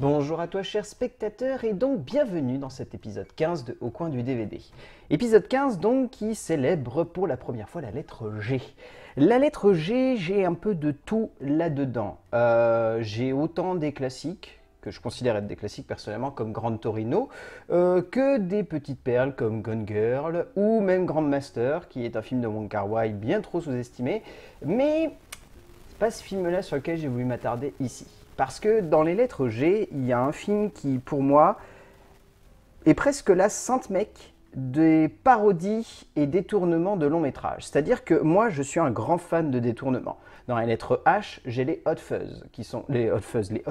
Bonjour à toi cher spectateur et donc bienvenue dans cet épisode 15 de Au coin du DVD. Épisode 15 donc qui célèbre pour la première fois la lettre G. La lettre G, j'ai un peu de tout là-dedans. J'ai autant des classiques, que je considère être des classiques personnellement comme Gran Torino, que des petites perles comme Gone Girl ou même Grandmaster qui est un film de Wong Kar-wai bien trop sous-estimé, mais c'est pas ce film-là sur lequel j'ai voulu m'attarder ici. Parce que dans les lettres G, il y a un film qui, pour moi, est presque la sainte mecque des parodies et détournements de longs métrages. C'est-à-dire que moi, je suis un grand fan de détournements. Dans les lettres H, j'ai les Hot Fuzz, qui sont les Hot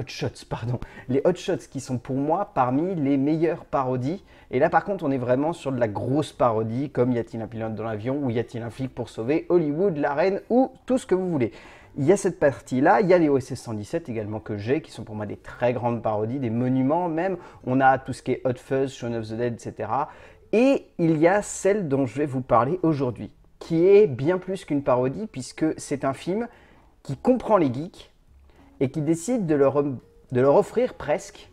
Shots, pardon, les Hot Shots qui sont pour moi parmi les meilleures parodies. Et là, par contre, on est vraiment sur de la grosse parodie, comme y a-t-il un pilote dans l'avion, ou y a-t-il un flic pour sauver Hollywood, la reine, ou tout ce que vous voulez. Il y a cette partie-là, il y a les OSS 117 également que j'ai, qui sont pour moi des très grandes parodies, des monuments même. On a tout ce qui est Hot Fuzz, Shaun of the Dead, etc. Et il y a celle dont je vais vous parler aujourd'hui, qui est bien plus qu'une parodie, puisque c'est un film qui comprend les geeks et qui décide de leur offrir presque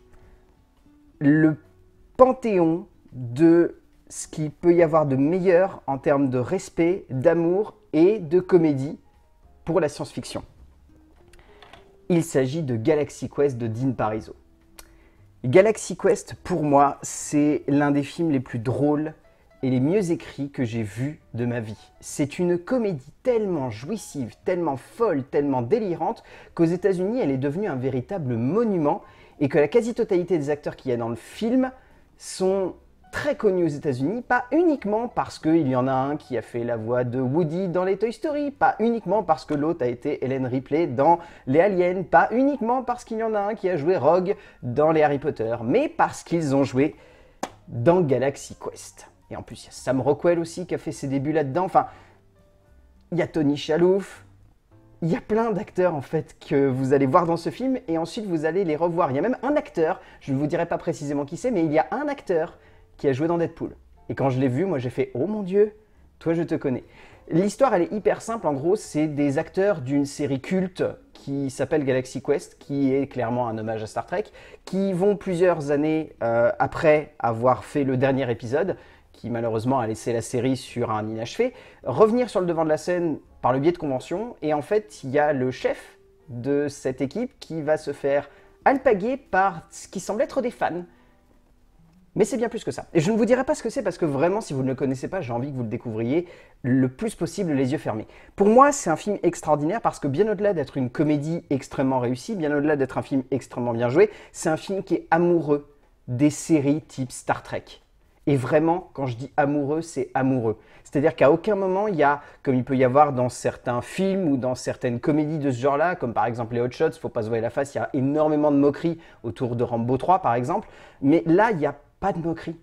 le panthéon de ce qu'il peut y avoir de meilleur en termes de respect, d'amour et de comédie pour la science-fiction. Il s'agit de Galaxy Quest de Dean Parisot. Galaxy Quest, pour moi, c'est l'un des films les plus drôles et les mieux écrits que j'ai vus de ma vie. C'est une comédie tellement jouissive, tellement folle, tellement délirante qu'aux États-Unis, elle est devenue un véritable monument et que la quasi-totalité des acteurs qu'il y a dans le film sont très connus aux États-Unis, pas uniquement parce qu'il y en a un qui a fait la voix de Woody dans les Toy Story, pas uniquement parce que l'autre a été Ellen Ripley dans les Aliens, pas uniquement parce qu'il y en a un qui a joué Rogue dans les Harry Potter, mais parce qu'ils ont joué dans Galaxy Quest. Et en plus, il y a Sam Rockwell aussi qui a fait ses débuts là-dedans. Enfin, il y a Tony Shalhoub. Il y a plein d'acteurs en fait que vous allez voir dans ce film et ensuite vous allez les revoir. Il y a même un acteur, je ne vous dirai pas précisément qui c'est, mais il y a un acteur qui a joué dans Deadpool. Et quand je l'ai vu, moi j'ai fait « Oh mon Dieu, toi je te connais ». L'histoire elle est hyper simple, en gros c'est des acteurs d'une série culte qui s'appelle Galaxy Quest, qui est clairement un hommage à Star Trek, qui vont plusieurs années après avoir fait le dernier épisode, qui malheureusement a laissé la série sur un inachevé, revenir sur le devant de la scène par le biais de conventions, et en fait il y a le chef de cette équipe qui va se faire alpaguer par ce qui semble être des fans. Mais c'est bien plus que ça. Et je ne vous dirai pas ce que c'est parce que vraiment, si vous ne le connaissez pas, j'ai envie que vous le découvriez le plus possible les yeux fermés. Pour moi, c'est un film extraordinaire parce que bien au-delà d'être une comédie extrêmement réussie, bien au-delà d'être un film extrêmement bien joué, c'est un film qui est amoureux des séries type Star Trek. Et vraiment, quand je dis amoureux, c'est amoureux. C'est-à-dire qu'à aucun moment, il y a, comme il peut y avoir dans certains films ou dans certaines comédies de ce genre-là, comme par exemple les Hot Shots, faut pas se voiler la face, il y a énormément de moqueries autour de Rambo 3 par exemple. Mais là, il n'y a pas de moquerie.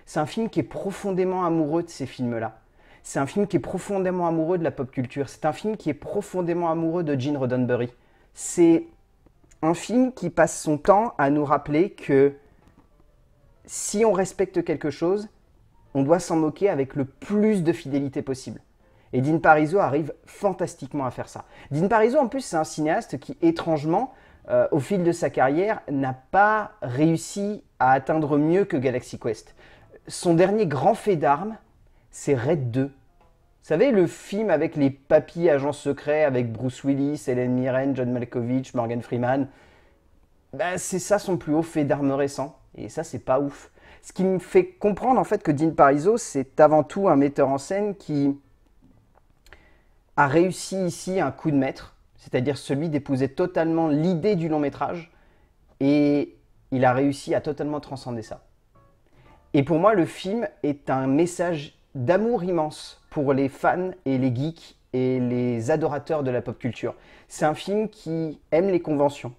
C'est un film qui est profondément amoureux de ces films-là. C'est un film qui est profondément amoureux de la pop culture. C'est un film qui est profondément amoureux de Gene Roddenberry. C'est un film qui passe son temps à nous rappeler que si on respecte quelque chose, on doit s'en moquer avec le plus de fidélité possible. Et Dean Parisot arrive fantastiquement à faire ça. Dean Parisot, en plus, c'est un cinéaste qui, étrangement, au fil de sa carrière, n'a pas réussi à atteindre mieux que Galaxy Quest. Son dernier grand fait d'armes, c'est Raid 2. Vous savez, le film avec les papys agents secrets, avec Bruce Willis, Helen Mirren, John Malkovich, Morgan Freeman, c'est ça son plus haut fait d'armes récent. Et ça, c'est pas ouf. Ce qui me fait comprendre en fait que Dean Parisot, c'est avant tout un metteur en scène qui a réussi ici un coup de maître, c'est-à-dire celui d'épouser totalement l'idée du long métrage, et il a réussi à totalement transcender ça. Et pour moi, le film est un message d'amour immense pour les fans et les geeks et les adorateurs de la pop culture. C'est un film qui aime les conventions.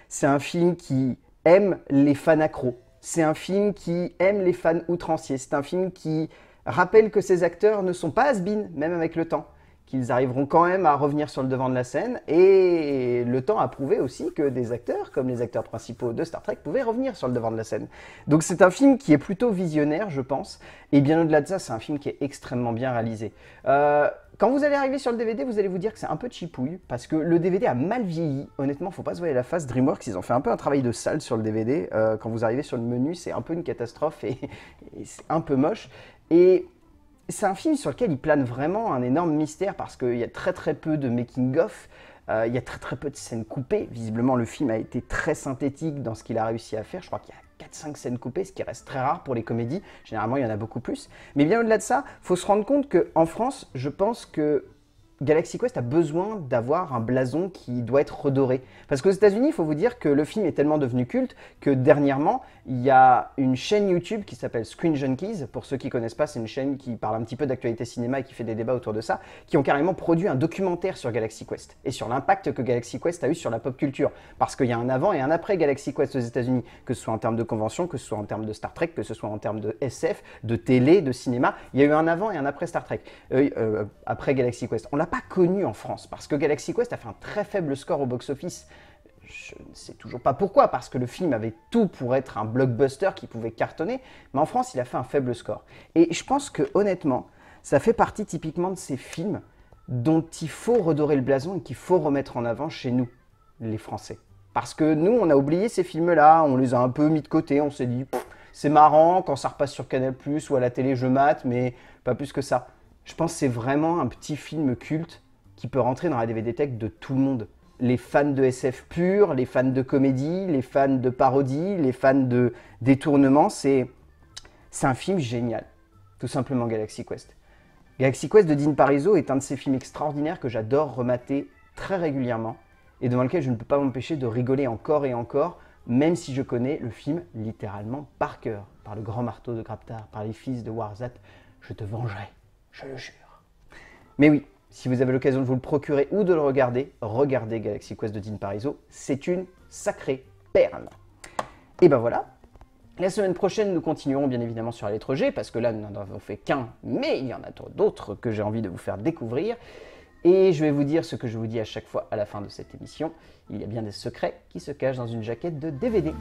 C'est un film qui aime les fans accros. C'est un film qui aime les fans outranciers. C'est un film qui rappelle que ces acteurs ne sont pas has-been, même avec le temps, qu'ils arriveront quand même à revenir sur le devant de la scène, et le temps a prouvé aussi que des acteurs, comme les acteurs principaux de Star Trek, pouvaient revenir sur le devant de la scène. Donc c'est un film qui est plutôt visionnaire, je pense, et bien au-delà de ça, c'est un film qui est extrêmement bien réalisé. Quand vous allez arriver sur le DVD, vous allez vous dire que c'est un peu chipouille, parce que le DVD a mal vieilli. Honnêtement, faut pas se voiler la face. DreamWorks, ils ont fait un peu un travail de salle sur le DVD. Quand vous arrivez sur le menu, c'est un peu une catastrophe et c'est un peu moche. Et c'est un film sur lequel il plane vraiment un énorme mystère, parce qu'il y a très peu de making-of. Il y a très peu de scènes coupées. Visiblement, le film a été très synthétique dans ce qu'il a réussi à faire. Je crois qu'il y a 4-5 scènes coupées, ce qui reste très rare pour les comédies. Généralement, il y en a beaucoup plus. Mais bien au-delà de ça, il faut se rendre compte qu'en France, je pense que Galaxy Quest a besoin d'avoir un blason qui doit être redoré. Parce qu'aux États-Unis, il faut vous dire que le film est tellement devenu culte que dernièrement, il y a une chaîne YouTube qui s'appelle Screen Junkies. Pour ceux qui ne connaissent pas, c'est une chaîne qui parle un petit peu d'actualité cinéma et qui fait des débats autour de ça, qui ont carrément produit un documentaire sur Galaxy Quest et sur l'impact que Galaxy Quest a eu sur la pop culture. Parce qu'il y a un avant et un après Galaxy Quest aux États-Unis, que ce soit en termes de convention, que ce soit en termes de Star Trek, que ce soit en termes de SF, de télé, de cinéma. Il y a eu un avant et un après Star Trek, après Galaxy Quest. On l'a pas connu en France, parce que Galaxy Quest a fait un très faible score au box-office. Je ne sais toujours pas pourquoi, parce que le film avait tout pour être un blockbuster qui pouvait cartonner, mais en France, il a fait un faible score. Et je pense que, honnêtement, ça fait partie typiquement de ces films dont il faut redorer le blason et qu'il faut remettre en avant chez nous, les Français. Parce que nous, on a oublié ces films-là, on les a un peu mis de côté, on s'est dit, c'est marrant, quand ça repasse sur Canal+, ou à la télé, je mate, mais pas plus que ça. Je pense que c'est vraiment un petit film culte qui peut rentrer dans la DVD Tech de tout le monde. Les fans de SF pur, les fans de comédie, les fans de parodie, les fans de détournement, c'est un film génial. Tout simplement Galaxy Quest. Galaxy Quest de Dean Parisot est un de ces films extraordinaires que j'adore remater très régulièrement et devant lequel je ne peux pas m'empêcher de rigoler encore et encore, même si je connais le film littéralement par cœur, par le grand marteau de Grabtar, par les fils de Warzat. Je te vengerai, je le jure. Mais oui, si vous avez l'occasion de vous le procurer ou de le regarder, regardez Galaxy Quest de Dean Parisot, c'est une sacrée perle. Et ben voilà, la semaine prochaine, nous continuerons bien évidemment sur la lettre G, parce que là, nous n'en avons fait qu'un, mais il y en a d'autres que j'ai envie de vous faire découvrir. Et je vais vous dire ce que je vous dis à chaque fois à la fin de cette émission, il y a bien des secrets qui se cachent dans une jaquette de DVD.